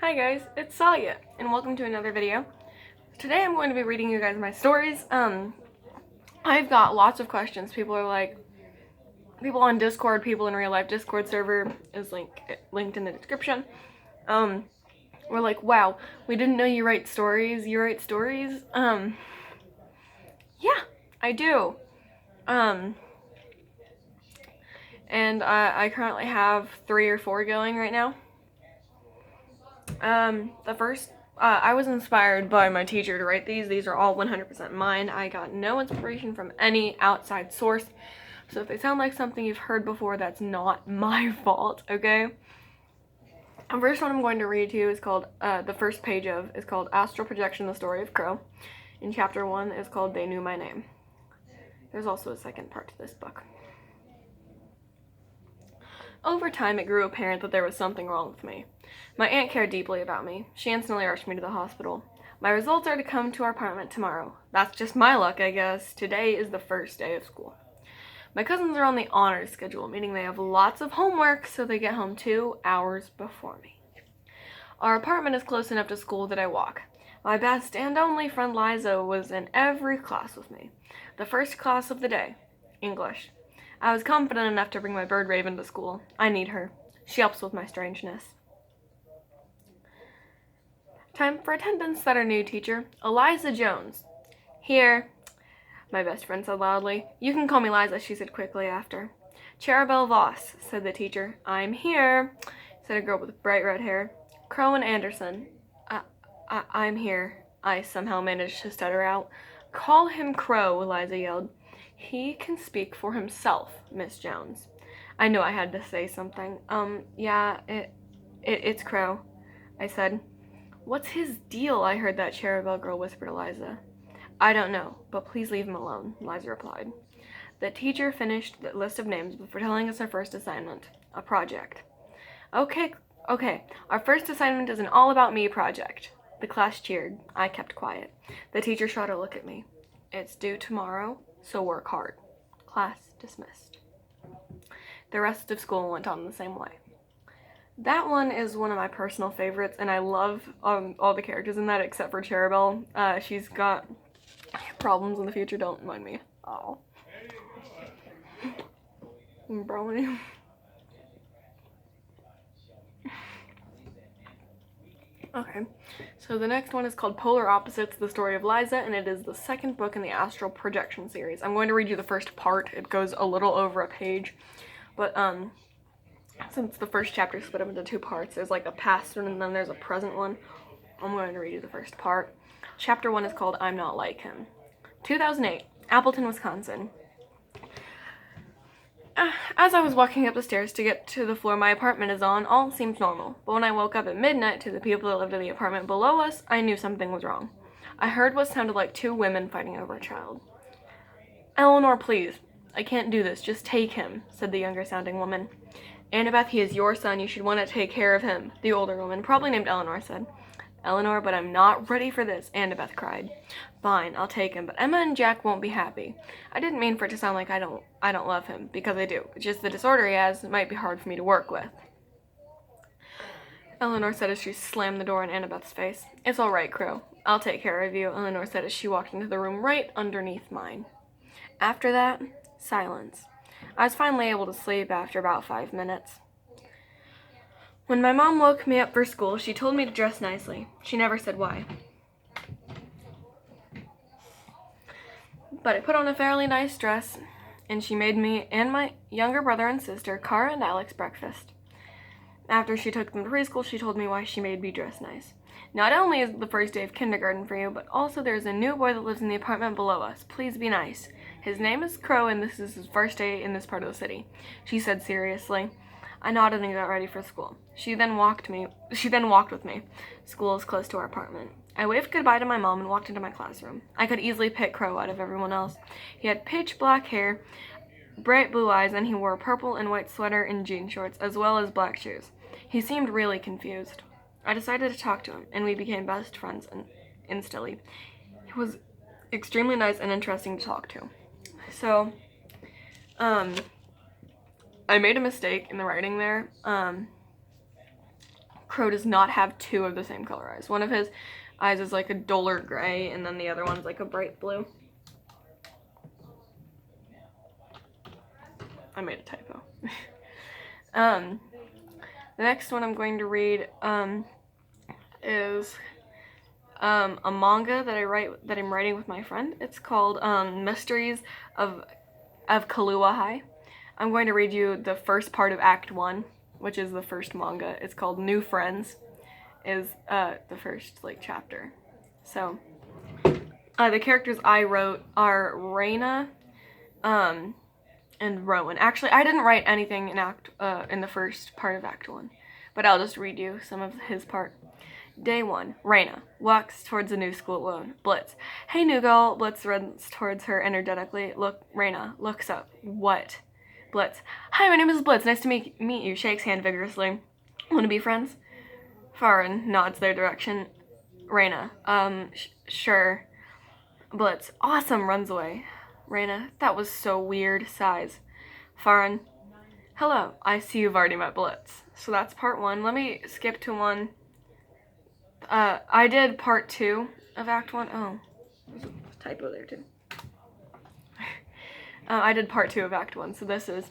Hi guys, it's Saylea, and welcome to another video. Today I'm going to be reading you guys my stories. I've got lots of questions. People on Discord, people in real life Discord server is linked in the description. We're like, wow, we didn't know you write stories. You write stories? Yeah, I do. And I currently have 3 or 4 going right now. The first, I was inspired by my teacher to write these. These are all 100% mine. I got no inspiration from any outside source. So if they sound like something you've heard before, that's not my fault, okay? The first one I'm going to read to you is called, the first page of, is called Astral Projection, the Story of Crow. And chapter 1 is called They Knew My Name. There's also a second part to this book. Over time, it grew apparent that there was something wrong with me. My aunt cared deeply about me. She instantly rushed me to the hospital. My results are to come to our apartment tomorrow. That's just my luck, I guess. Today is the first day of school. My cousins are on the honors schedule, meaning they have lots of homework, so they get home 2 hours before me. Our apartment is close enough to school that I walk. My best and only friend Liza was in every class with me. The first class of the day, English. I was confident enough to bring my bird raven to school. I need her. She helps with my strangeness. Time for attendance, said our new teacher, Eliza Jones. Here, my best friend said loudly. You can call me Liza, she said quickly after. Charabelle Voss, said the teacher. I'm here, said a girl with bright red hair. Crow and Anderson. I'm here, I somehow managed to stutter out. Call him Crow, Eliza yelled. He can speak for himself, Miss Jones. I knew I had to say something. Yeah, it's Crow, I said. What's his deal? I heard that Charabelle girl whisper to Liza. I don't know, but please leave him alone, Liza replied. The teacher finished the list of names before telling us our first assignment, a project. Okay, our first assignment is an all about me project. The class cheered. I kept quiet. The teacher shot a look at me. It's due tomorrow, so work hard. Class dismissed. The rest of school went on the same way. That one is one of my personal favorites, and I love all the characters in that except for Charabelle. She's got problems in the future, don't mind me. Oh. Brownie. Okay, so the next one is called Polar Opposites, the Story of Liza, and it is the second book in the Astral Projection series. I'm going to read you the first part. It goes a little over a page, but since the first chapter is split up into 2 parts, there's like a past one and then there's a present one. I'm going to read you the first part. Chapter 1 is called I'm Not Like Him. 2008, Appleton, Wisconsin. As I was walking up the stairs to get to the floor my apartment is on, all seemed normal. But when I woke up at midnight to the people that lived in the apartment below us, I knew something was wrong. I heard what sounded like 2 women fighting over a child. Eleanor, please. I can't do this. Just take him, said the younger sounding woman. Annabeth, he is your son. You should want to take care of him, the older woman, probably named Eleanor, said. Eleanor, but I'm not ready for this, Annabeth cried. Fine, I'll take him, but Emma and Jack won't be happy. I didn't mean for it to sound like I don't love him, because I do. It's just the disorder he has might be hard for me to work with. Eleanor said as she slammed the door in Annabeth's face. It's all right, Crow. I'll take care of you, Eleanor said as she walked into the room right underneath mine. After that, silence. I was finally able to sleep after about 5 minutes. When my mom woke me up for school, she told me to dress nicely. She never said why. But I put on a fairly nice dress, and she made me and my younger brother and sister, Cara and Alex, breakfast. After she took them to preschool, she told me why she made me dress nice. Not only is it the first day of kindergarten for you, but also there's a new boy that lives in the apartment below us. Please be nice. His name is Crow, and this is his first day in this part of the city, she said seriously. I nodded and got ready for school. She then walked with me. School is close to our apartment. I waved goodbye to my mom and walked into my classroom. I could easily pick Crow out of everyone else. He had pitch black hair, bright blue eyes, and he wore a purple and white sweater and jean shorts, as well as black shoes. He seemed really confused. I decided to talk to him, and we became best friends instantly. He was extremely nice and interesting to talk to. So, I made a mistake in the writing there. Crow does not have two of the same color eyes. One of his eyes is like a duller gray, and then the other one's like a bright blue. I made a typo. The next one I'm going to read is a manga that I'm writing with my friend. It's called Mysteries of Kahlua High. I'm going to read you the first part of Act 1, which is the first manga. It's called New Friends, is the first chapter. So the characters I wrote are Reina and Rowan. Actually, I didn't write anything in the first part of Act 1, but I'll just read you some of his part. Day 1. Reina walks towards the new school alone. Blitz. Hey, new girl. Blitz runs towards her energetically. Look, Reina looks up. What? Blitz. Hi, my name is Blitz. Nice to meet you. Shakes hand vigorously. Want to be friends? Farron nods their direction. Reina. Sure. Blitz. Awesome. Runs away. Reina. That was so weird. Sighs. Farron. Hello. I see you've already met Blitz. So that's part 1. Let me skip to one. I did part 2 of Act 1. Oh, there's a typo there too. I did part 2 of Act 1, so this is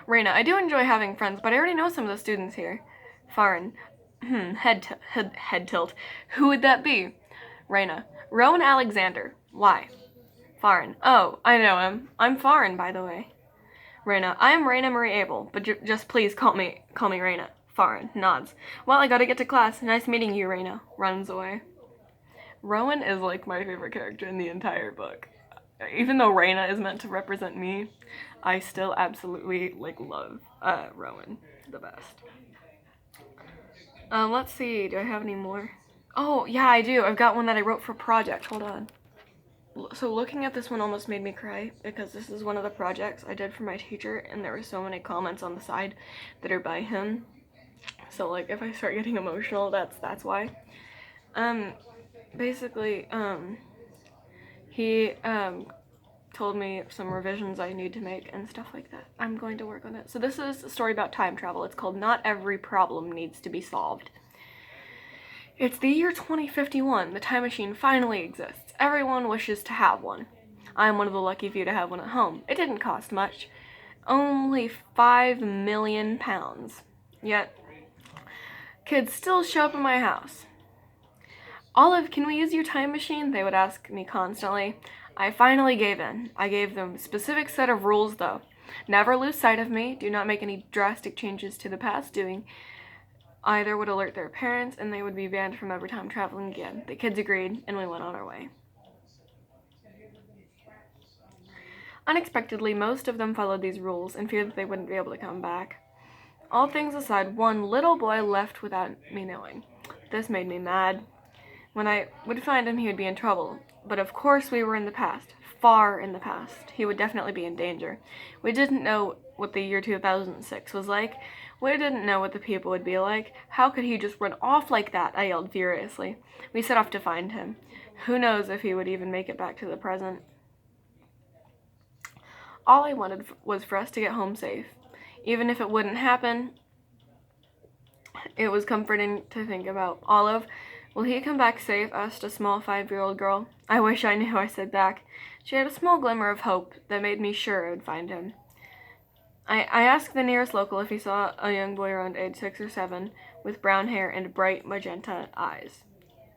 Reina. I do enjoy having friends, but I already know some of the students here. Farron. Head tilt. Who would that be? Reina. Rowan Alexander. Why? Farron. Oh, I know him. I'm Farron, by the way. Reina. I am Reina Marie Abel, but just please call me Reina. Farron nods. Well, I gotta get to class. Nice meeting you, Reina. Runs away. Rowan is my favorite character in the entire book. Even though Reina is meant to represent me, I still absolutely love Rowan the best. Let's see. Do I have any more? Oh, yeah, I do. I've got one that I wrote for project. Hold on. So looking at this one almost made me cry because this is one of the projects I did for my teacher, and there were so many comments on the side that are by him. So if I start getting emotional, that's why. Basically, he told me some revisions I need to make and stuff like that. I'm going to work on it. So this is a story about time travel. It's called Not Every Problem Needs to Be Solved. It's the year 2051. The time machine finally exists. Everyone wishes to have one. I'm one of the lucky few to have one at home. It didn't cost much. Only 5 million pounds. Yet kids still show up at my house. Olive, can we use your time machine? They would ask me constantly. I finally gave in. I gave them a specific set of rules, though. Never lose sight of me. Do not make any drastic changes to the past. Doing either would alert their parents, and they would be banned from ever time traveling again. The kids agreed, and we went on our way. Unexpectedly, most of them followed these rules and feared that they wouldn't be able to come back. All things aside, one little boy left without me knowing. This made me mad. When I would find him, he would be in trouble. But of course we were in the past. Far in the past. He would definitely be in danger. We didn't know what the year 2006 was like. We didn't know what the people would be like. How could he just run off like that? I yelled furiously. We set off to find him. Who knows if he would even make it back to the present. All I wanted was for us to get home safe. Even if it wouldn't happen, it was comforting to think about. Olive, will he come back safe? Asked a small 5-year-old girl. I wish I knew, I said back. She had a small glimmer of hope that made me sure I would find him. I asked the nearest local if he saw a young boy around age 6 or 7 with brown hair and bright magenta eyes.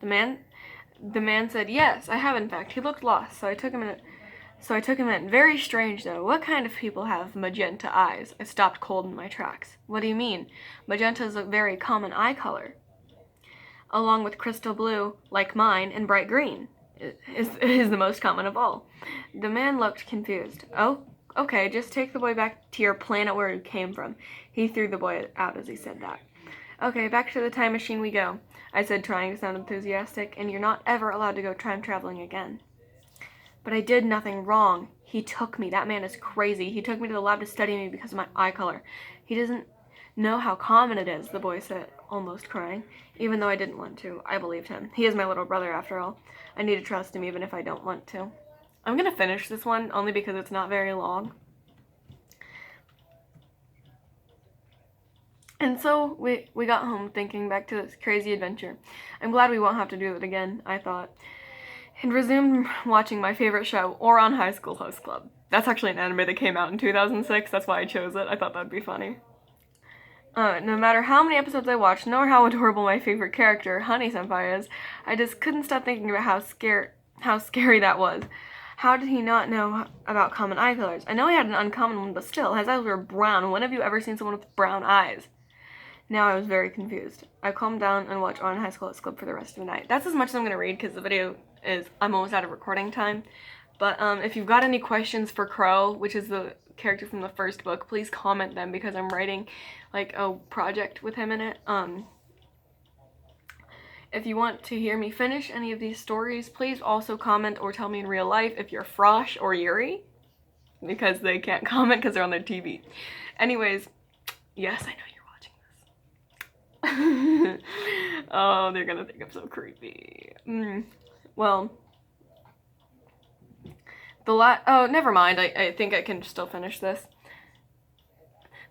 The man said, yes, I have in fact. He looked lost, so I took him in. Very strange, though. What kind of people have magenta eyes? I stopped cold in my tracks. What do you mean? Magenta is a very common eye color, along with crystal blue, like mine, and bright green is the most common of all. The man looked confused. Oh, okay, just take the boy back to your planet where he came from. He threw the boy out as he said that. Okay, back to the time machine we go, I said, trying to sound enthusiastic, and you're not ever allowed to go time traveling again. But I did nothing wrong. He took me. That man is crazy. He took me to the lab to study me because of my eye color. He doesn't know how common it is, the boy said, almost crying. Even though I didn't want to, I believed him. He is my little brother, after all. I need to trust him even if I don't want to. I'm going to finish this one only because it's not very long. And so we got home thinking back to this crazy adventure. I'm glad we won't have to do it again, I thought, and resumed watching my favorite show, Ouran High School Host Club. That's actually an anime that came out in 2006, that's why I chose it. I thought that'd be funny. No matter how many episodes I watched, nor how adorable my favorite character, Honey Senpai, is, I just couldn't stop thinking about how scary that was. How did he not know about common eye colors? I know he had an uncommon one, but still, his eyes were brown. When have you ever seen someone with brown eyes? Now I was very confused. I calmed down and watched On High School Host Club for the rest of the night. That's as much as I'm going to read because the video is, I'm almost out of recording time. But if you've got any questions for Crow, which is the character from the first book, please comment them because I'm writing like a project with him in it. If you want to hear me finish any of these stories, please also comment or tell me in real life if you're Frosh or Yuri, because they can't comment because they're on their TV. Anyways, yes, I know you're watching this. Oh, they're gonna think I'm so creepy. Well, oh, never mind. I think I can still finish this.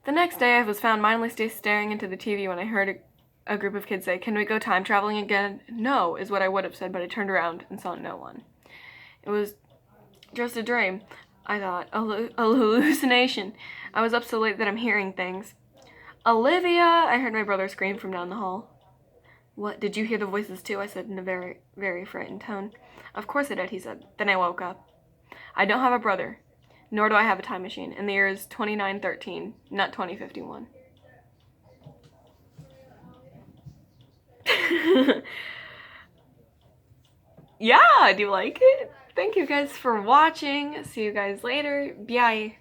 The next day, I was found mindlessly staring into the TV when I heard a group of kids say, "Can we go time traveling again?" No, is what I would have said, but I turned around and saw no one. It was just a dream, I thought, a hallucination. I was up so late that I'm hearing things. Olivia! I heard my brother scream from down the hall. What, did you hear the voices too? I said in a very, very frightened tone. Of course I did, he said. Then I woke up. I don't have a brother, nor do I have a time machine, and the year is 2913, not 2051. Yeah, do you like it? Thank you guys for watching. See you guys later. Bye.